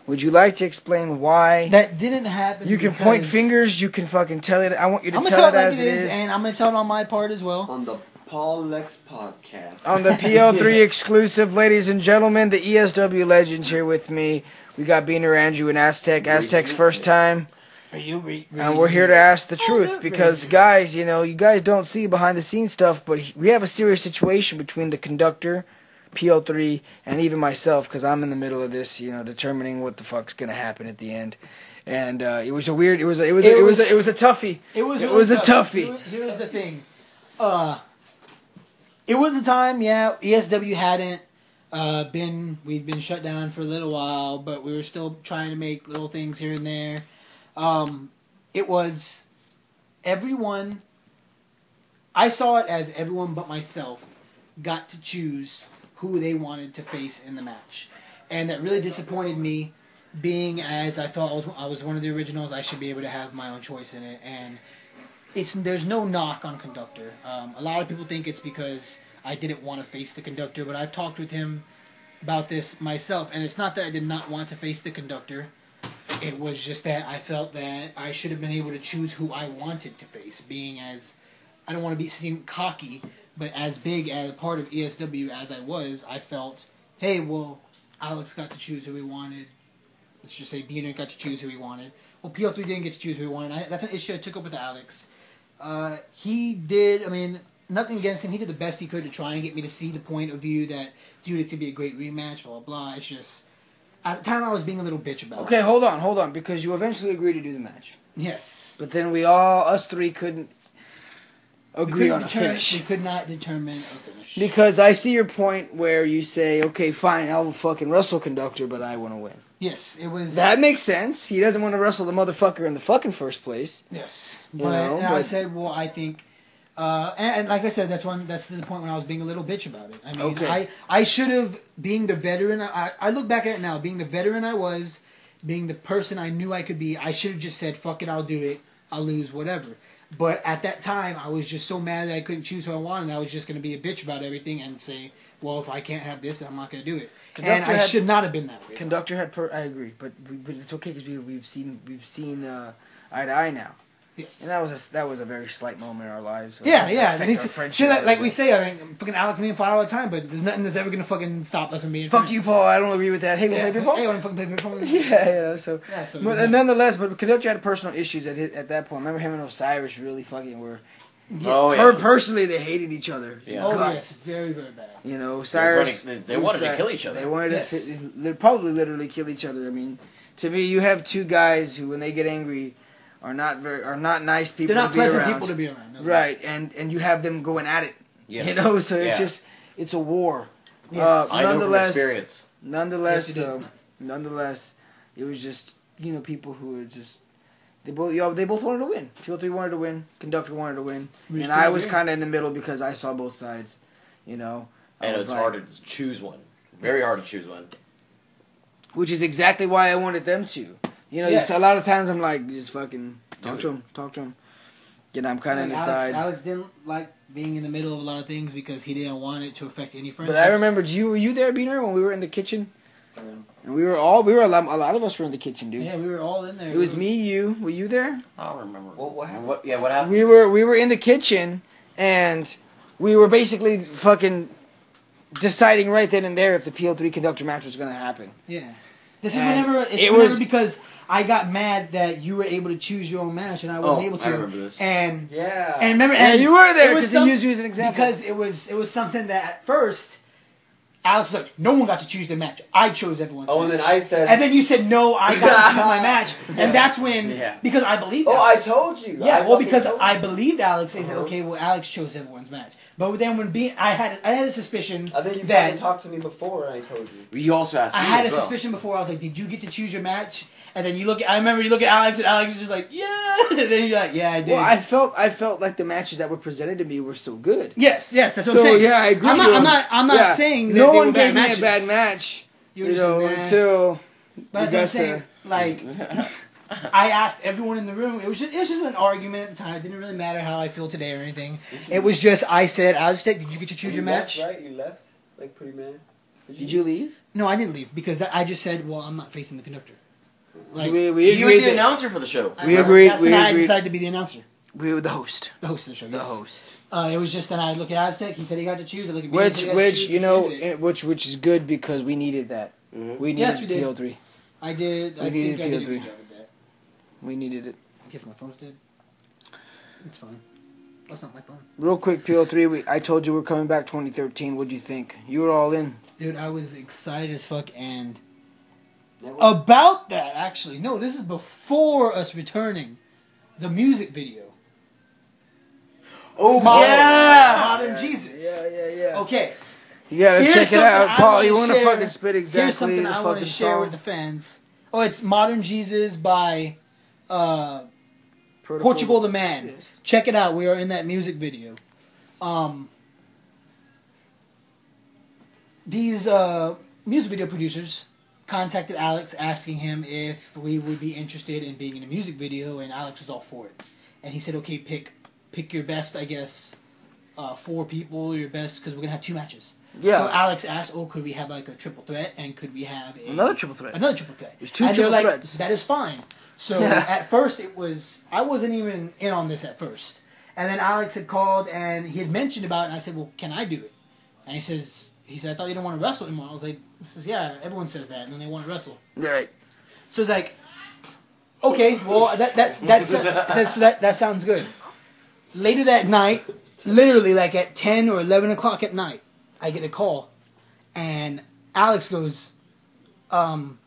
Would you like to explain why? That didn't happen. You can point fingers, you can fucking tell it. I want you to tell it like as it is. And I'm going to tell it on my part as well. On the Paul Lex podcast. On the PL3 exclusive, ladies and gentlemen, the ESW legends here with me. We got Beaner, Andrew, and Aztec. Aztec's first time. And we're here to ask the truth because, guys, you know, you guys don't see behind the scenes stuff, but we have a serious situation between the Conductor, PL3, and even myself because I'm in the middle of this, you know, determining what the fuck's gonna happen at the end. And it was a weird. It was a toughie. It was a toughie. Here's the thing. It was a time, yeah. ESW hadn't we'd been shut down for a little while, but we were still trying to make little things here and there. It was everyone. I saw it as everyone but myself got to choose who they wanted to face in the match, and that really disappointed me. Being as I felt I was one of the originals, I should be able to have my own choice in it, and there's no knock on Conductor. A lot of people think it's because I didn't want to face the Conductor, but I've talked with him about this myself, and it's not that I did not want to face the Conductor. It was just that I felt that I should have been able to choose who I wanted to face, being as I don't want to seem cocky, but as big as a part of ESW as I was, I felt, hey, well, Alex got to choose who he wanted. Let's just say Beaner got to choose who he wanted. Well, PL3 didn't get to choose who he wanted. That's an issue I took up with Alex. He did, I mean, nothing against him. He did the best he could to try and get me to see the point of view that, dude, it could be a great rematch, blah, blah, blah. It's just, at the time I was being a little bitch about it. Okay, hold on, because you eventually agreed to do the match. Yes. But then us three couldn't agree on a finish. We could not determine a finish. Because I see your point where you say, okay, fine, I'll fucking wrestle Conductor, but I want to win. Yes, it was... That makes sense. He doesn't want to wrestle the motherfucker in the fucking first place. Yes. I said, well, I think... and like I said, that's the point when I was being a little bitch about it. I mean, okay. I should have, being the veteran... I look back at it now, being the veteran I was, being the person I knew I could be, I should have just said, fuck it, I'll do it. I'll lose, whatever. But at that time, I was just so mad that I couldn't choose who I wanted. I was just going to be a bitch about everything and say, well, if I can't have this, I'm not going to do it. And I should not have been that way. Conductor had... I agree, but it's okay because we've seen eye to eye now. Yes. And that was a very slight moment in our lives. So Yeah. Like we say, I mean, fucking Alex, me and fight all the time, but there's nothing that's ever going to fucking stop us from being friends. Fuck you, Paul. I don't agree with that. Hey, want to play Paul? Hey, want to fucking play Paul? Yeah, so but nonetheless, but Conductor had personal issues at that point. Remember him and Osiris really fucking were... Yeah. Personally, they hated each other. Yeah. Oh, yes. Very, very bad. You know, Osiris... They wanted to kill each other. They wanted to probably literally kill each other. I mean, to me, you have two guys who, when they get angry... are not nice people. They're not to be pleasant around. people to be around. No. Right, and you have them going at it. Yes. You know, so it's a war. Yes. I know from experience. Nonetheless, it was just people who were just they both wanted to win. PL3 wanted to win. Conductor wanted to win, and I was kind of in the middle because I saw both sides. You know, and it's hard to choose one. Very hard to choose one. Which is exactly why I wanted them to. You know, a lot of times I'm like, just fucking talk to him. You know, I'm kind of in the side. Alex didn't like being in the middle of a lot of things because he didn't want it to affect any friendships. But I remember, were you there, Beaner, when we were in the kitchen? And a lot of us were in the kitchen, dude. Yeah, we were all in there. It was me, you. Were you there? I don't remember. What happened? What happened? We were in the kitchen, and we were basically fucking deciding right then and there if the PL3 Conductor match was going to happen. Yeah. This is whenever because I got mad that you were able to choose your own match and I wasn't able to. I remember this. And remember, you were there because he used you as an example. Because it was something that at first Alex was like, no one got to choose their match. I chose everyone's match. And then I said... And then you said, no, I got to choose my match. And that's when... Because I believed Alex. I told you. Yeah, because I believed Alex. They said, okay, well, Alex chose everyone's match. But then when I had a suspicion I think you that... talked to me before and I told you. You also asked me I had as a well. suspicion before. I was like, did you get to choose your match? And then I remember you look at Alex, and Alex is just like, yeah. And then you're like, yeah, I did. Well, I felt like the matches that were presented to me were so good. Yes, that's what I'm saying. So yeah, I agree. I'm not saying that no they one were gave bad me matches. a bad match. You know, until. But that's what I'm saying. Like, I asked everyone in the room. It was just an argument at the time. It didn't really matter how I feel today or anything. It was just I said, Aztec, did you get to choose your match? Right, you left like pretty mad. Did you leave? No, I didn't leave because I just said, well, I'm not facing the conductor. Like, we He was agreed the announcer for the show. We agreed. That's We when I agreed. decided to be the announcer, We were the host. the host of the show. The Yes. host. It was just that I look at Aztec. He said he got to choose. I look at me. he said he got to Which choose, you know, she ended it. which is good because we needed that. Mm-hmm. We needed Yes, we did. PL3. I did. We I needed think I did a PL3. good job with that. We needed it. I guess my phone's dead. It's fine. That's not my phone. Real quick, PL3. I told you we're coming back 2013. What'd you think? You were all in. Dude, I was excited as fuck, and about that, actually, no, this is before us returning. The music video. Oh, Modern Jesus. Yeah. Okay, You gotta Here's check it something out, I Paul. wanna You want to share. fucking spit exactly here's something the I want to fucking share song? with the fans. Oh, it's Modern Jesus by Protocol. Portugal the Man. Yes. Check it out. We are in that music video. These music video producers contacted Alex asking him if we would be interested in being in a music video, and Alex was all for it. And he said, okay, pick your best, I guess, 4 people, your best, because we're going to have 2 matches. Yeah. So Alex asked, could we have like a triple threat, and could we have Another triple threat. Another triple threat. There's 2 and triple they're like, threats. that is fine. So at first I wasn't even in on this at first. And then Alex had called and he had mentioned about it, and I said, well, can I do it? And he said, I thought you didn't want to wrestle anymore. I was like, yeah, everyone says that, and then they want to wrestle. Right. So it's like, okay, well, that sounds good. Later that night, literally like at 10 or 11 o'clock at night, I get a call, and Alex goes, so I'm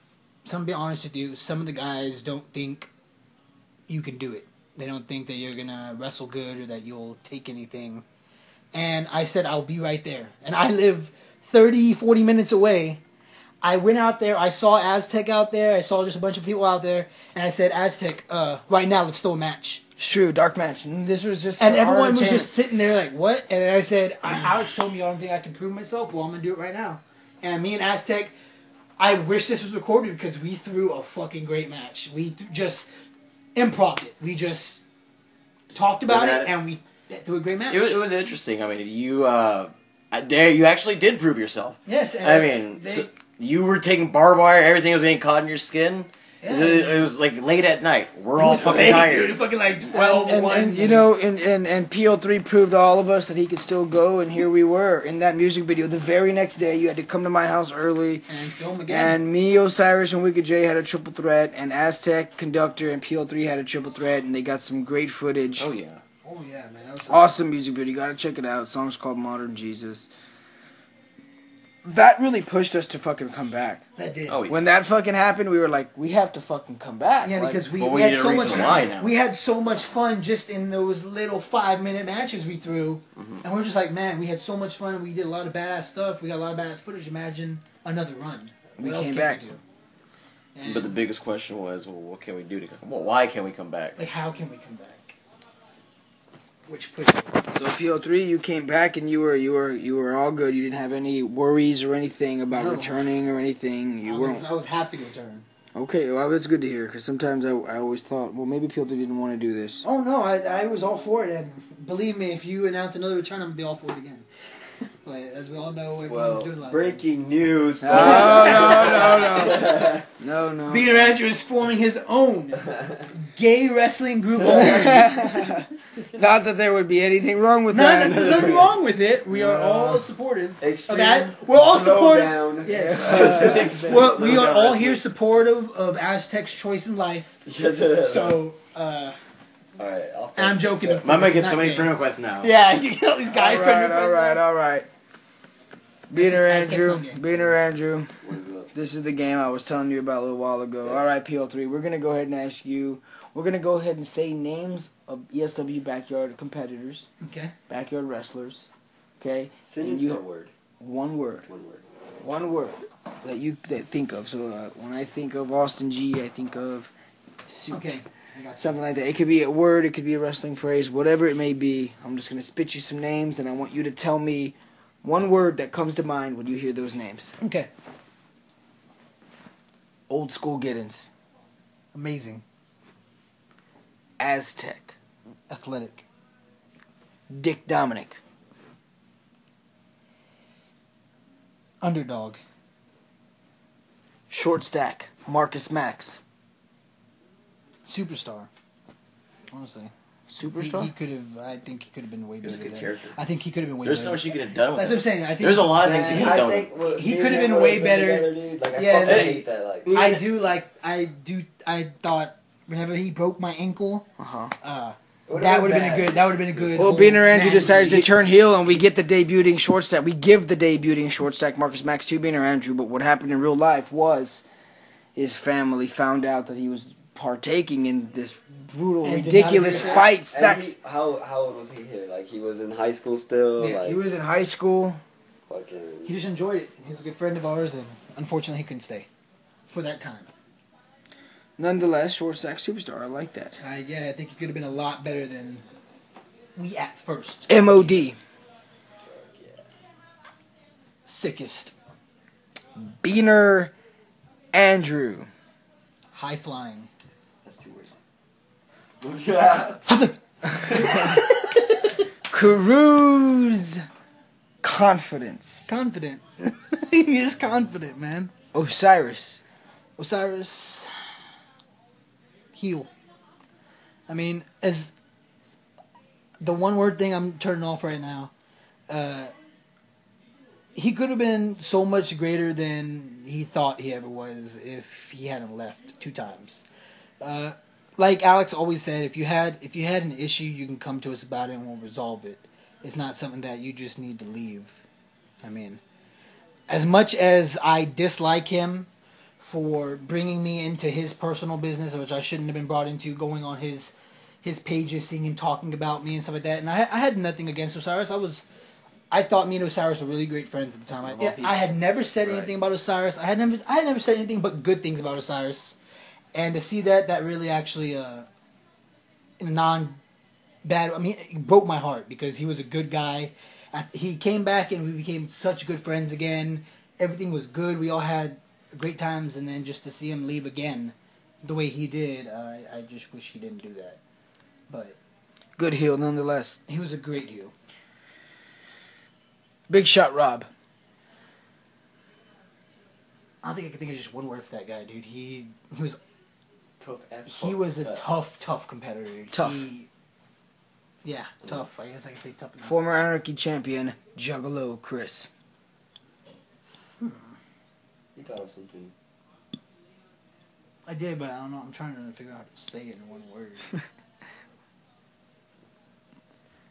gonna be honest with you, some of the guys don't think you can do it. They don't think that you're gonna wrestle good or that you'll take anything. And I said, I'll be right there. And I live 30, 40 minutes away. I went out there, I saw Aztec out there, I saw just a bunch of people out there, and I said, Aztec, right now, let's throw a match. It's true, dark match. And this was just. And for everyone our was chance. just sitting there like, what? And then I said, Alex told me I don't think I can prove myself. Well, I'm going to do it right now. And me and Aztec, I wish this was recorded because we threw a fucking great match. We just improv it. We just talked about it, and we threw a great match. It was interesting. I mean, you actually did prove yourself. Yes. And I mean, you were taking barbed wire. Everything was getting caught in your skin. Yeah. It was like late at night. We're all fucking tired. Dude, fucking like 12, And 1. you know, and PL3 proved to all of us that he could still go, and here we were in that music video. The very next day, you had to come to my house early, And film again. and me, Osiris, and Wicked J had a triple threat, and Aztec, Conductor, and PL3 had a triple threat, and they got some great footage. Oh yeah. Oh, yeah, man. That was Awesome music video. You gotta check it out. The song's called Modern Jesus. That really pushed us to fucking come back. That did. Oh yeah. When that fucking happened, we were like, we have to fucking come back. Yeah, Like, because we But we had need a so much reason why now. we had so much fun just in those little 5-minute matches we threw, and we're just like, man, we had so much fun and we did a lot of badass stuff. We got a lot of badass footage. Imagine another run. We What else came can back. We do? And, But the biggest question was, well, what can we do to come? Well, why can we come back? like, how can we come back? Which push? So PL3, you came back and you were all good. You didn't have any worries or anything about No. returning or anything. You weren't. I was happy to return. Okay, well that's good to hear. Because sometimes I always thought, well, maybe PL3 didn't want to do this. Oh no, I was all for it, and believe me, if you announce another return, I'm gonna be all for it again. But as we all know, everyone's doing a lot. of breaking news. No. Peter Andrew is forming his own gay wrestling group. Not that there would be anything wrong with There's that. nothing wrong with it. We are all supportive of Extreme that. We're all supportive. Lowdown. Yes. Well, we are all here supportive of Aztec's choice in life. So, All right, and I'm joking. Of I might course, get not so many gay. friend requests now. Yeah, you get all these guy friend requests. All right. Beaner Aztec's Andrew, not gay. Beaner Andrew. What is up? This is the game I was telling you about a little while ago. Yes. All right, PL3. We're gonna go ahead and ask you. We're gonna go ahead and say names of ESW backyard competitors, Okay. backyard wrestlers. Okay. Sentence And you- or word? One word. One word. One word that you think of. So when I think of Austin G, I think of suit. Okay. I got you. Something like that. It could be a word, it could be a wrestling phrase, whatever it may be. I'm just going to spit you some names, and I want you to tell me one word that comes to mind when you hear those names. Okay. Old school Giddens. Amazing. Aztec. Athletic. Dick Dominic. Underdog. Short stack. Marcus Max. Superstar. Honestly. Superstar? He could have. I think he could have been way He was better. a good than- character. I think he could have been way There's better. so much you could have done with That's what I'm saying. I think There's a lot of things you could have I done. think He could have been way better. Like, Yeah, I fucking they- hate that. Like, I thought whenever he broke my ankle, Uh-huh. that would have been a good. That would have been a good. Well, whole Beaner Andrew match. decides to turn heel, and we get the debuting short stack. We give the debuting short stack Marcus Max to Beaner Andrew, but what happened in real life was his family found out that he was partaking in this brutal, And did not ridiculous agree with fight. and how old was he here? Like, he was in high school still. Yeah, like, He was in high school. fucking. He just enjoyed it. He's a good friend of ours, and unfortunately, he couldn't stay for that time. Nonetheless, short stack superstar. I like that. Yeah, I think he could have been a lot better than we at first. MOD. Sickest. Beaner Andrew. High flying. That's 2 words. Yeah. Cruz Confidence. Confident. He is confident, man. Osiris. Osiris. Heel. I mean, as the one word thing I'm turning off right now, he could have been so much greater than he thought he ever was if he hadn't left 2 times. Like Alex always said, if you had an issue, you can come to us about it and we'll resolve it. It's not something that you just need to leave. I mean, as much as I dislike him for bringing me into his personal business, which I shouldn't have been brought into, going on his pages, seeing him talking about me and stuff like that. And I had nothing against Osiris. I thought me and Osiris were really great friends at the time. I had never said anything about Osiris. I had never said anything but good things about Osiris. And to see that really actually, in a non-bad, I mean, it broke my heart because he was a good guy. He came back and we became such good friends again. Everything was good. We all had great times, and then just to see him leave again the way he did, I just wish he didn't do that. But Good heel, nonetheless. he was a great heel. Big Shot Rob. I don't think I can think of just one word for that guy, dude. He was Tough as he fuck. was a tough competitor. Dude. Tough. Yeah, tough. I guess I can say tough enough. Former Anarchy champion, Juggalo Chris. He thought of something. I did, but I don't know. I'm trying to figure out how to say it in one word.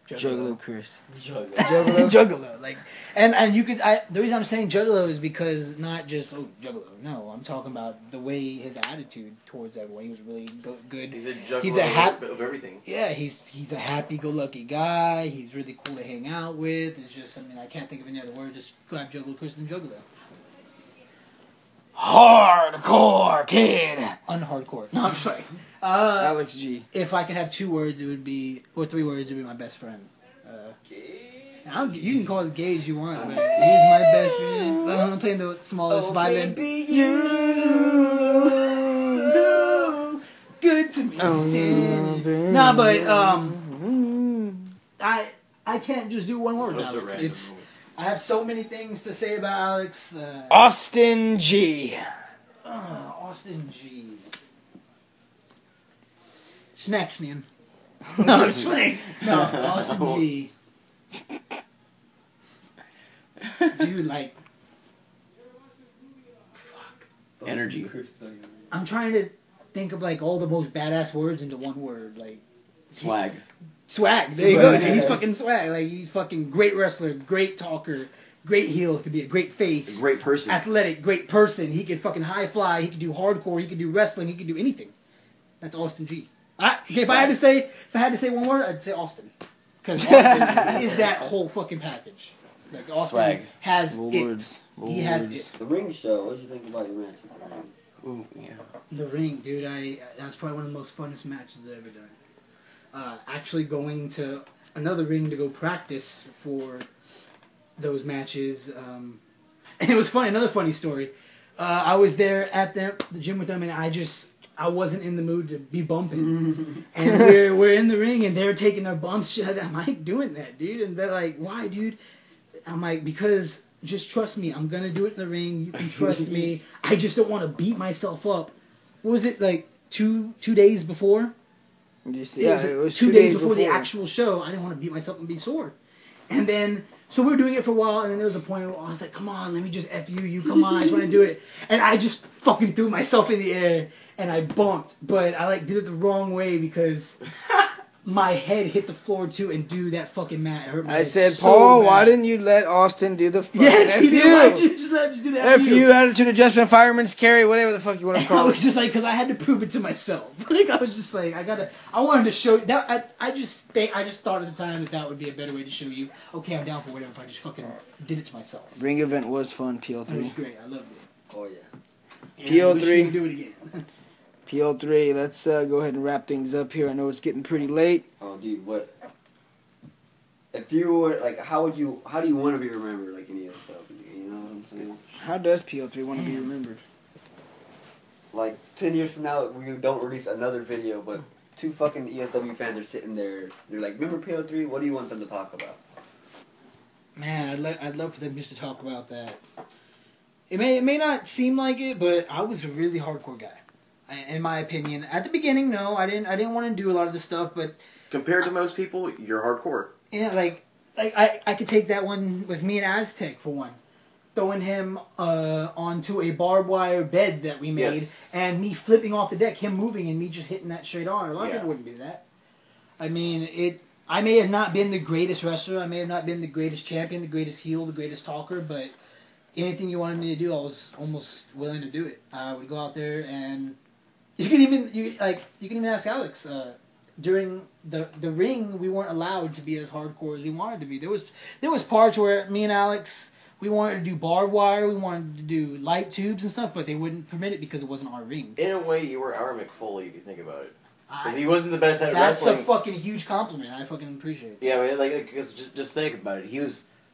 Juggalo Chris. Juggalo. Juggalo, like, and you could. The reason I'm saying Juggalo is because not just Juggalo. No, I'm talking about the way his attitude towards everyone. He was really good. He's a juggler He's a of everything. Yeah, he's a happy-go-lucky guy. He's really cool to hang out with. It's just, I mean, I can't think of any other word. Just grab Juggalo Chris and Juggalo. Hardcore kid. Unhardcore. No, I'm just like. Alex G. If I could have 2 words, it would be, or 3 words, it would be my best friend. You can call it Gage you want, but he's my best friend. I'm playing the smallest violin. Baby, You good to me. Nah, but I can't just do one word, That was a Alex. random It's move. I have so many things to say about Alex. Austin G. Austin G. Schnacksnian. No, I'm just playing. No, Austin G. Dude, like, fuck. Energy. I'm trying to think of like all the most badass words into one word. Like Swag. swag. There you go. Dude. He's fucking swag. Like he's fucking great wrestler, great talker, great heel. Could be a great face. A great person. Athletic, great person. He could fucking high fly. He could do hardcore. He could do wrestling. He could do anything. That's Austin G. If I had to say one word, I'd say Austin. Because Austin is that whole fucking package. Like Austin Swag. has Words. it. He has Words. it. The ring show. What did you think about your match? Ooh, yeah. The ring, dude. That's probably one of the most funnest matches I've ever done. Actually going to another ring to go practice for those matches. And it was funny. Another funny story. I was there at the gym with them, and I wasn't in the mood to be bumping. And we're in the ring, and they're taking their bumps. Shit, I'm like doing that, dude. And they're like, "Why, dude?" I'm like, "Because just trust me. I'm gonna do it in the ring. You can trust me. I just don't want to beat myself up." What was it like? Two days before? It was two days before the actual show. I didn't want to beat myself and be sore. And then, so we were doing it for a while, and then there was a point where I was like, come on, let me just F you. You come on, I just want to do it. And I just fucking threw myself in the air, and I bumped. But I did it the wrong way because my head hit the floor too, and dude, that fucking mat hurt my I head said, so Paul, bad. why didn't you let Austin do the fucking Yes, F he did. you? Why'd you just let him do that? F you, attitude adjustment, fireman's carry, whatever the fuck you want to I call was it. just like, because I had to prove it to myself. I was just like, I wanted to show that. I just thought at the time that would be a better way to show you. Okay, I'm down for whatever. If I just fucking did it to myself. Ring event was fun, It was PL3. great. I loved it. Oh yeah. And PL3. I wish we could do it again. PL3, let's go ahead and wrap things up here. I know it's getting pretty late. Oh, dude, what? If you were like, how do you want to be remembered, like in ESW? You know what I'm saying? How does PL3 want to be remembered? Like 10 years from now, we don't release another video, but two fucking ESW fans are sitting there. They're like, "Remember PL3? What do you want them to talk about?" Man, I'd love for them just to talk about that. It may not seem like it, but I was a really hardcore guy, in my opinion. At the beginning, no, I didn't want to do a lot of this stuff, but Compared to most people, you're hardcore. yeah, like I could take that one with me and Aztec for one. Throwing him onto a barbed wire bed that we made, Yes. and me flipping off the deck, him moving, and me just hitting that straight on. A lot of Yeah. people wouldn't do that. I mean, I may have not been the greatest wrestler, I may have not been the greatest champion, the greatest heel, the greatest talker, but anything you wanted me to do, I was almost willing to do it. I would go out there, and you can even ask Alex. During the ring, we weren't allowed to be as hardcore as we wanted to be. There was parts where me and Alex, we wanted to do barbed wire, we wanted to do light tubes and stuff, but they wouldn't permit it because it wasn't our ring. In a way, you were our McFoley, if you think about it. Because he wasn't the best at That's wrestling. a fucking huge compliment. I fucking appreciate it. Yeah, but cause just think about it.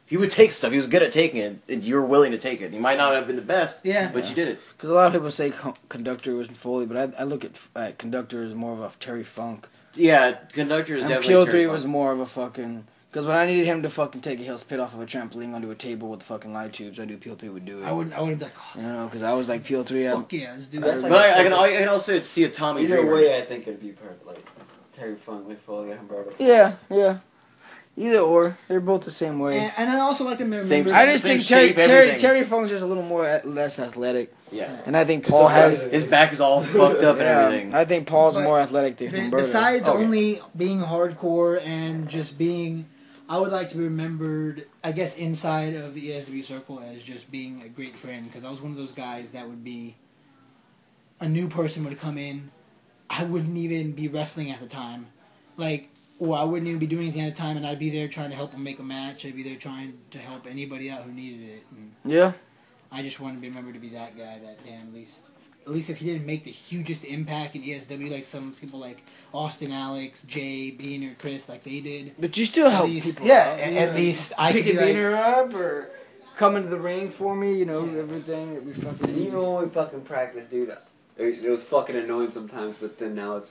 He would take stuff. He was good at taking it, and you were willing to take it. You might not have been the best, Yeah. but you did it. Because a lot of people say conductor was Foley, but I look at conductor as more of a Terry Funk. Yeah, conductor is And definitely PL3 Terry was Funk. more of a fucking... Because when I needed him to fucking take a heel spit off of a trampoline onto a table with fucking light tubes, I knew PL3 would do it. I would be like, You know, because I was like, PL3... fuck yeah, let's do That's that. like- But I can also see a Tommy Either Dreamer. way, I think it'd be perfect. Like Terry Funk, McFoley, Humberto. Yeah. Either or. They're both the same way. And I also like to remember. Same- I just Same think Terry, shape, Terry, everything. Terry Funk's just a little more less athletic. Yeah. And I think Paul has... His back is all fucked up and everything. I think Paul's But- more athletic than Humberto. Besides Okay. only being hardcore and just being, I would like to be remembered, I guess, inside of the ESW circle as just being a great friend. Because I was one of those guys that would be, a new person would come in, I wouldn't even be wrestling at the time. Or I wouldn't even be doing anything at the time, and I'd be there trying to help them make a match. I'd be there trying to help anybody out who needed it. And Yeah. I just want to be remembered to be that guy. That damn, at least if he didn't make the hugest impact in ESW, like some people like Austin, Alex, Jay, Beaner, Chris, like they did. But you still help least- people yeah, out. at least I could Picking be like- Beaner up or coming to the ring for me, you know, everything that we fucking And even when we fucking practice, dude, it was fucking annoying sometimes, but then now it's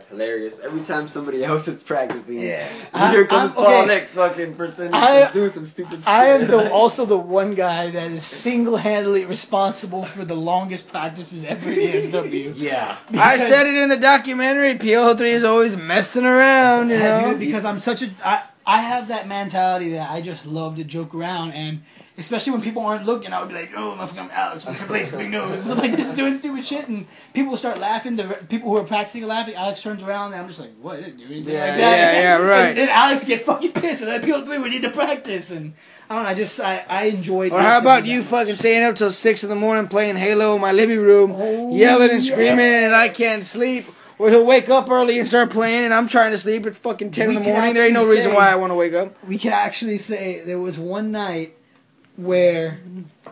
hilarious. Every time somebody else is practicing, Yeah. here comes I'm- Paul okay. next fucking pretending I- to do some stupid shit. I am also the one guy that is single-handedly responsible for the longest practices ever in ESW. Yeah. I said it in the documentary. PL3 is always messing around, you Yeah, know. dude, because I'm such a... I have that mentality that I just love to joke around, and especially when people aren't looking, I would be like, "Oh, my fucking Alex with Triple H's big nose," so like just doing stupid shit, and people will start laughing. The people who are practicing are laughing. Alex turns around, and I'm just like, "What? I didn't do anything like that." Yeah, right. And then Alex get fucking pissed, and then PL3 we need to practice, and I don't know. I enjoyed. Or how about wrestling you that fucking much. staying up till 6 in the morning playing Halo in my living room, Oh, yelling and yes. screaming, and I can't sleep. Where he'll wake up early and start playing, and I'm trying to sleep at fucking 10 in the morning. There ain't no reason why I want to wake up. We can actually say there was one night where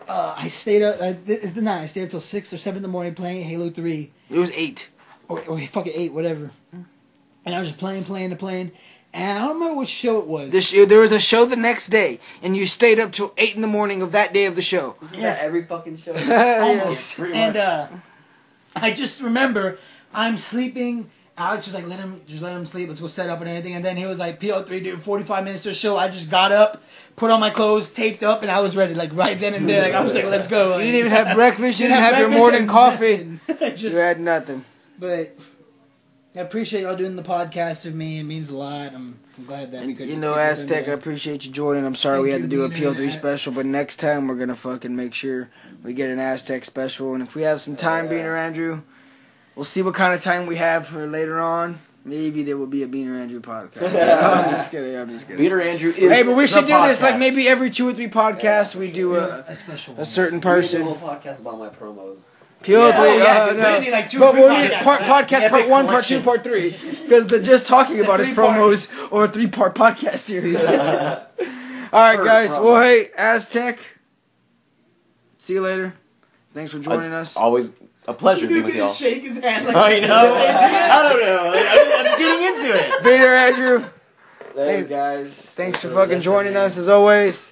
I stayed up. It's the night I stayed up till 6 or 7 in the morning playing Halo 3. It was 8. Or fucking 8, whatever. And I was just playing. And I don't remember which show it was. There was a show the next day, and you stayed up till 8 in the morning of that day of the show. Isn't that every fucking show? Almost. pretty And much. I just remember I'm sleeping. Alex was like, let him sleep. Let's go set up and everything. And then he was like, PL3, dude, 45 minutes to the show. I just got up, put on my clothes, taped up, and I was ready, like right then and there. Like I was like, let's go. Like, You didn't even have breakfast. You didn't have your morning coffee. Just, You had nothing. But I appreciate y'all doing the podcast with me. It means a lot. I'm glad that we could. You know, Aztec, I appreciate you joining. I'm sorry we had to do a PL3 special, but next time we're going to fucking make sure we get an Aztec special. And if we have some time, Beaner Andrew, we'll see what kind of time we have for later on. Maybe there will be a Beaner Andrew podcast. I'm just kidding. Peter Andrew is Hey, but we should do this, like podcast. maybe every 2 or 3 podcasts we do a special a certain We did a person. whole podcast about my promos. PL3, Yeah, no. maybe like 2 or But 3 we'll need podcasts. podcast Epic part 1, part 2, collection. part 3. Because the just talking about his 3 parts. promos or a 3-part podcast series. Alright, guys. Well, hey, Aztec. See you later. Thanks for joining us. Always a pleasure being with y'all. Shake his hand like I know. I don't know. I'm getting into it. Beaner Andrew, Later, guys. thanks for fucking joining us as always.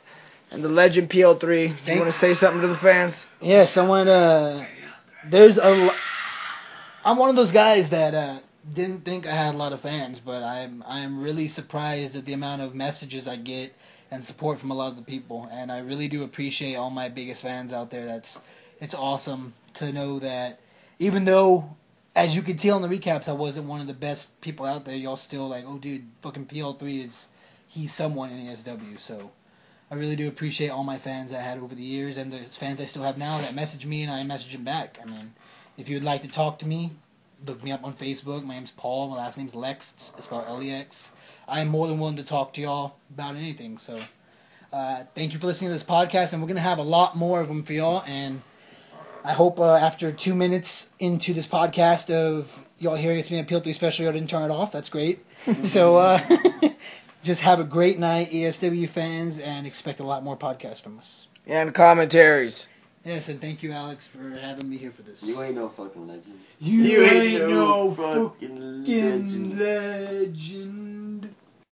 And the legend PL3. You want to say something to the fans? Yes, I want to. I'm one of those guys that didn't think I had a lot of fans, but I'm really surprised at the amount of messages I get and support from a lot of the people, and I really do appreciate all my biggest fans out there. It's awesome to know that even though, as you can tell in the recaps, I wasn't one of the best people out there, y'all still like, oh dude, fucking PL3 he's someone in ESW, so I really do appreciate all my fans I had over the years, and the fans I still have now that message me and I message them back. I mean, if you would like to talk to me, look me up on Facebook. My name's Paul. My last name's Lex. It's spelled Lex. I am more than willing to talk to y'all about anything. So, thank you for listening to this podcast, and we're gonna have a lot more of them for y'all. And I hope after 2 minutes into this podcast of y'all hearing it's me a PL3 special, y'all didn't turn it off. That's great. So. Just have a great night, ESW fans, and expect a lot more podcasts from us. And commentaries. Yes, and thank you, Alex, for having me here for this. You ain't no fucking legend. You ain't ain't no no fucking fucking legend.